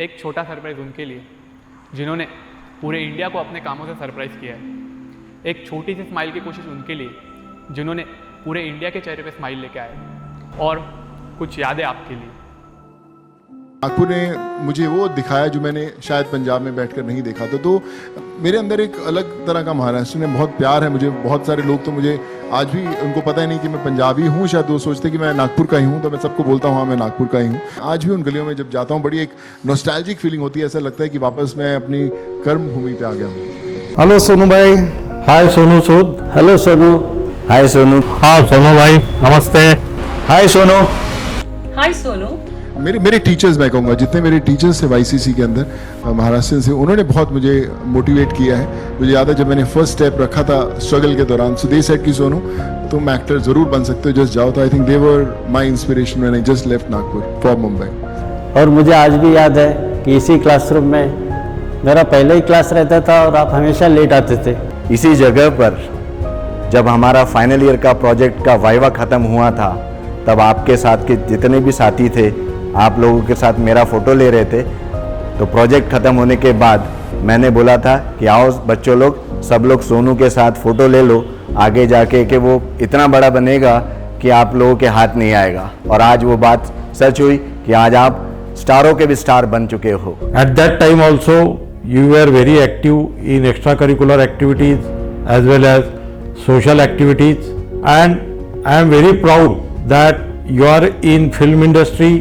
एक छोटा सरप्राइज़ उनके लिए जिन्होंने पूरे इंडिया को अपने कामों से सरप्राइज़ किया है। एक छोटी सी स्माइल की कोशिश उनके लिए जिन्होंने पूरे इंडिया के चेहरे पे स्माइल लेके आए। और कुछ यादें आपके लिए। नागपुर ने मुझे वो दिखाया जो मैंने शायद पंजाब में बैठकर नहीं देखा था। तो मेरे अंदर एक अलग तरह का महाराष्ट्र में बहुत प्यार है मुझे। बहुत सारे लोग तो मुझे आज भी उनको पता ही नहीं कि मैं पंजाबी हूँ, शायद वो सोचते कि मैं नागपुर का ही हूँ। तो मैं सबको बोलता हूँ हाँ मैं नागपुर का ही हूँ। आज भी उन गलियों में जब जाता हूँ बड़ी एक नॉस्टैल्जिक फीलिंग होती है। ऐसा लगता है कि वापस मैं अपनी कर्म भूमि पे आ गया हूँ। हेलो सोनू भाई। हाय सोनू सूद। हेलो सोनू। हाय सोनू। हाँ सोनू भाई नमस्ते। हाय सोनू। हाय सोनू। मेरे टीचर्स, मैं कहूँगा जितने मेरे टीचर्स थे वाईसीसी के अंदर महाराष्ट्र से, उन्होंने बहुत मुझे मोटिवेट किया है। मुझे याद है जब मैंने फर्स्ट स्टेप रखा था स्ट्रगल के दौरान, सो दे सेड कि सोनू तुम एक्टर ज़रूर बन सकते हो, जस्ट जाओ। तो I think they were my inspiration when I just left Nagpur for Mumbai. और मुझे आज भी याद है कि इसी क्लासरूम में मेरा पहले ही क्लास रहता था और आप हमेशा लेट आते थे। इसी जगह पर जब हमारा फाइनल ईयर का प्रोजेक्ट का वाइवा ख़त्म हुआ था, तब आपके साथ के जितने भी साथी थे आप लोगों के साथ मेरा फ़ोटो ले रहे थे। तो प्रोजेक्ट ख़त्म होने के बाद मैंने बोला था कि आओ बच्चों लोग, सब लोग सोनू के साथ फ़ोटो ले लो, आगे जाके कि वो इतना बड़ा बनेगा कि आप लोगों के हाथ नहीं आएगा। और आज वो बात सच हुई कि आज आप स्टारों के भी स्टार बन चुके हो। At that time also you were very active in extracurricular activities as well as social activities, and I am very proud that you are in film industry.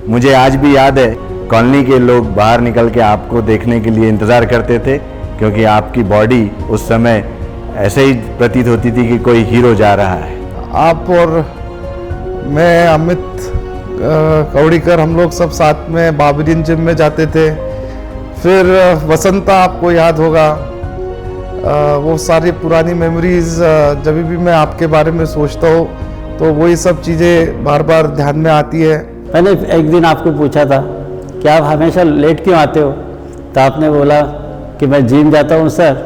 मुझे आज भी याद है कॉलोनी के लोग बाहर निकल के आपको देखने के लिए इंतज़ार करते थे, क्योंकि आपकी बॉडी उस समय ऐसे ही प्रतीत होती थी कि कोई हीरो जा रहा है। आप और मैं, अमित कौड़ीकर, हम लोग सब साथ में बाबरीन जिम में जाते थे। फिर वसंता, आपको याद होगा, वो सारी पुरानी मेमोरीज जब भी मैं आपके बारे में सोचता हूँ तो वही सब चीज़ें बार बार ध्यान में आती है। मैंने एक दिन आपको पूछा था कि आप हमेशा लेट क्यों आते हो, तो आपने बोला कि मैं जिम जाता हूँ सर,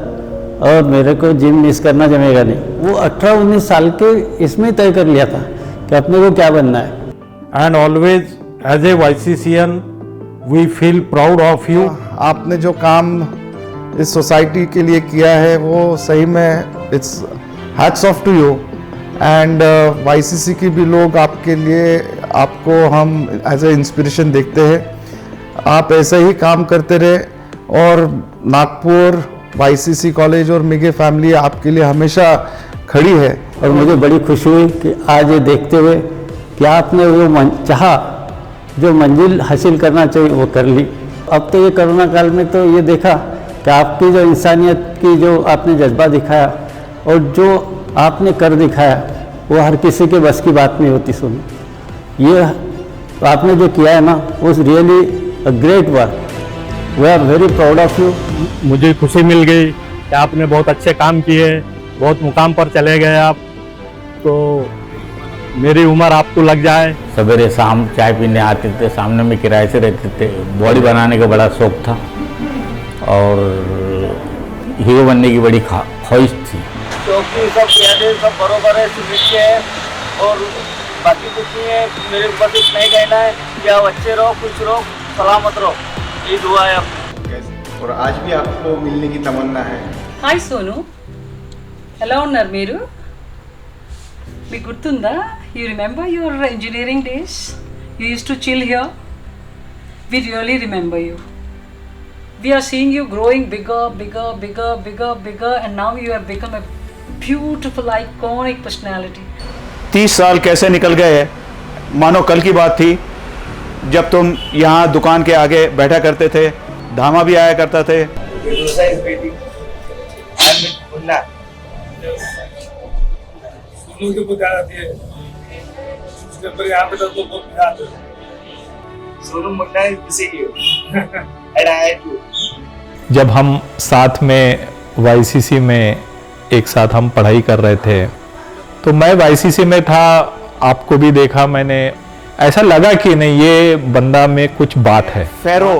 और मेरे को जिम मिस करना जमेगा नहीं। वो 18-19 साल के इसमें तय कर लिया था कि अपने को क्या बनना है। And always as a YCCian we feel proud of you. आपने जो काम इस सोसाइटी के लिए किया है वो सही में it's hats off to you. And YCC के भी लोग आपके लिए, आपको हम एज ए इंस्पिरेशन देखते हैं। आप ऐसे ही काम करते रहे और नागपुर वाईसीसी कॉलेज और मिगे फैमिली आपके लिए हमेशा खड़ी है। और मुझे बड़ी खुशी हुई कि आज ये देखते हुए कि आपने वो चाहा जो मंजिल हासिल करना चाहिए वो कर ली। अब तो ये कोरोना काल में तो ये देखा कि आपकी जो इंसानियत की जो आपने जज्बा दिखाया और जो आपने कर दिखाया वो हर किसी के बस की बात नहीं होती। सुनो, ये आपने जो किया है ना वो really a great work. We are very proud of you. मुझे खुशी मिल गई कि आपने बहुत अच्छे काम किए, बहुत मुकाम पर चले गए आप। तो मेरी उम्र आपको लग जाए। सवेरे शाम चाय पीने आते थे, सामने में किराए से रहते थे। बॉडी बनाने का बड़ा शौक था और हीरो बनने की बड़ी ख्वाहिश थी। क्योंकि सब यादें सब बरोबर है, सुनिश्चित है और बाकी कुछ नहीं है। मेरे ऊपर इतना ही कहना है कि आप अच्छे रहो, खुश रहो, सलामत रहो, ये दुआ है आपको। और आज भी आपको मिलने की तमन्ना है। హాయ్ సోను, ఎలా ఉన్నారు మీరు? మీకు గుర్తుందా? You remember your engineering days? You use to chill here. We really remember you. We are seeing you growing bigger, bigger, bigger, bigger, bigger, and now you have become a beautiful, iconic personality. 30 साल कैसे निकल गए मानो कल की बात थी, जब तुम यहाँ दुकान के आगे बैठा करते थे। धामा भी आया करता थे। जब हम साथ में वाईसीसी में एक साथ हम पढ़ाई कर रहे थे तो मैं वाईसीसी में था, आपको भी देखा मैंने, ऐसा लगा कि नहीं ये बंदा में कुछ बात है। फेरो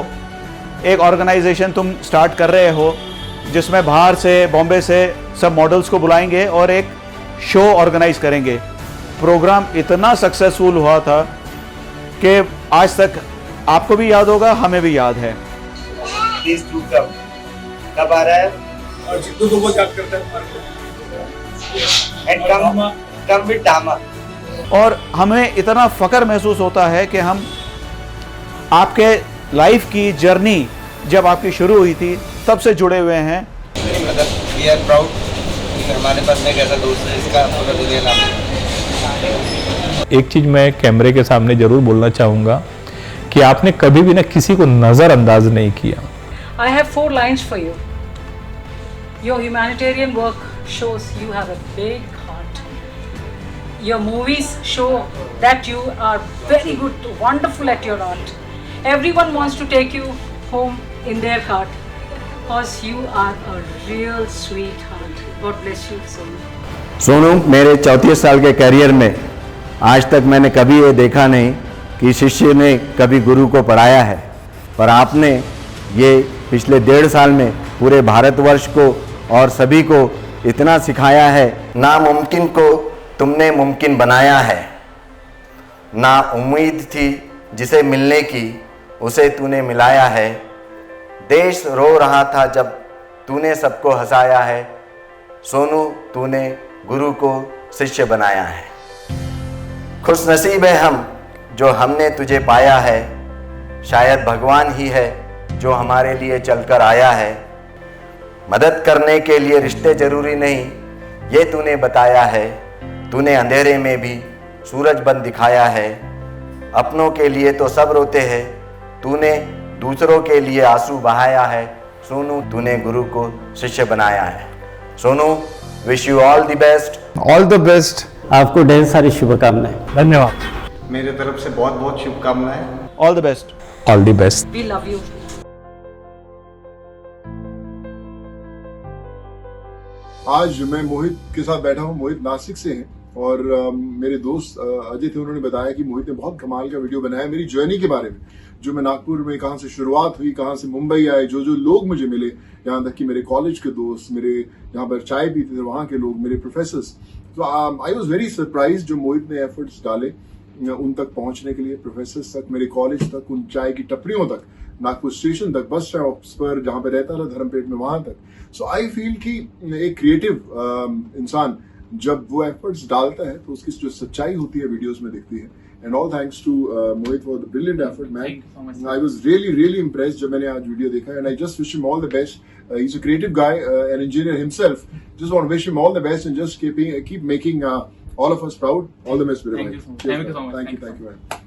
एक ऑर्गेनाइजेशन तुम स्टार्ट कर रहे हो जिसमें बाहर से, बॉम्बे से सब मॉडल्स को बुलाएंगे और एक शो ऑर्गेनाइज करेंगे। प्रोग्राम इतना सक्सेसफुल हुआ था कि आज तक आपको भी याद होगा, हमें भी याद है। प्लीज डू कब आ रहा है? और जिद्दू को बहुत याद करता है एंड कम विद धामा। और हमें इतना फ़ख्र महसूस होता है कि हम आपके लाइफ की जर्नी जब आपकी शुरू हुई थी तब से जुड़े हुए हैं। वी आर प्राउड कि हमारे पास एक ऐसा दोस्त है जिसका पूरा दुनिया नाम है। एक चीज़ मैं कैमरे के सामने ज़रूर बोलना चाहूँगा कि आपने कभी भी ना किसी को नज़रअंदाज नहीं किया। I have 4 lines for you. Your humanitarian work shows you have a big heart. Your movies show that you are very good, wonderful at your art. Everyone wants to take you home in their heart because you are a real sweetheart. God bless you so much. Sonu, मेरे 34 साल के career में आज तक मैंने कभी ये देखा नहीं कि शिष्य ने कभी गुरु को पढ़ाया है, पर आपने ये पिछले 1.5 साल में पूरे भारतवर्ष को और सभी को इतना सिखाया है। नामुमकिन को तुमने मुमकिन बनाया है, ना उम्मीद थी जिसे मिलने की उसे तूने मिलाया है। देश रो रहा था जब तूने सबको हंसाया है। सोनू, तूने गुरु को शिष्य बनाया है। खुशनसीब है हम जो हमने तुझे पाया है। शायद भगवान ही है जो हमारे लिए चलकर आया है। मदद करने के लिए रिश्ते जरूरी नहीं, ये तूने बताया है। तूने अंधेरे में भी सूरज बन दिखाया है। अपनों के लिए तो सब रोते हैं, तूने दूसरों के लिए आंसू बहाया है। सोनू, तूने गुरु को शिष्य बनाया है। Sonu, wish you all the best. All the best. आपको ढेर सारी शुभकामनाएं। धन्यवाद। मेरे तरफ से बहुत बहुत शुभकामनाएं। All the best. All the best. We love you. आज मैं मोहित के साथ बैठा हूँ। मोहित नासिक से हैं और मेरे दोस्त अजय थे, उन्होंने बताया कि मोहित ने बहुत कमाल का वीडियो बनाया मेरी जर्नी के बारे में, जो मैं नागपुर में कहाँ से शुरुआत हुई, कहाँ से मुंबई आए, जो जो लोग मुझे मिले, यहाँ तक कि मेरे कॉलेज के दोस्त, मेरे यहाँ पर चाय पीते थे वहाँ के लोग, मेरे प्रोफेसर्स। तो आई वॉज वेरी सरप्राइज जो मोहित ने एफर्ट्स डाले उन तक पहुंचने के लिए, प्रोफेसर्स तक, मेरे कॉलेज तक, उन चाय की टपरियों तक, नागपुर स्टेशन तक, बस स्टॉप्स पर जहां पे रहता था धर्मपेट में वहां तक। सो आई फील कि एक क्रिएटिव इंसान जब वो एफर्ट्स डालता है तो उसकी जो सच्चाई होती है वीडियोस में दिखती है। And all thanks to Mohit for the brilliant effort man. I was really impressed जब मैंने आज वीडियो देखा and I just wish him all the best. He is a creative guy, an engineer himself. Just want to wish him all the best and just keep making all of us proud. All the best. Thank you so much. Thank you.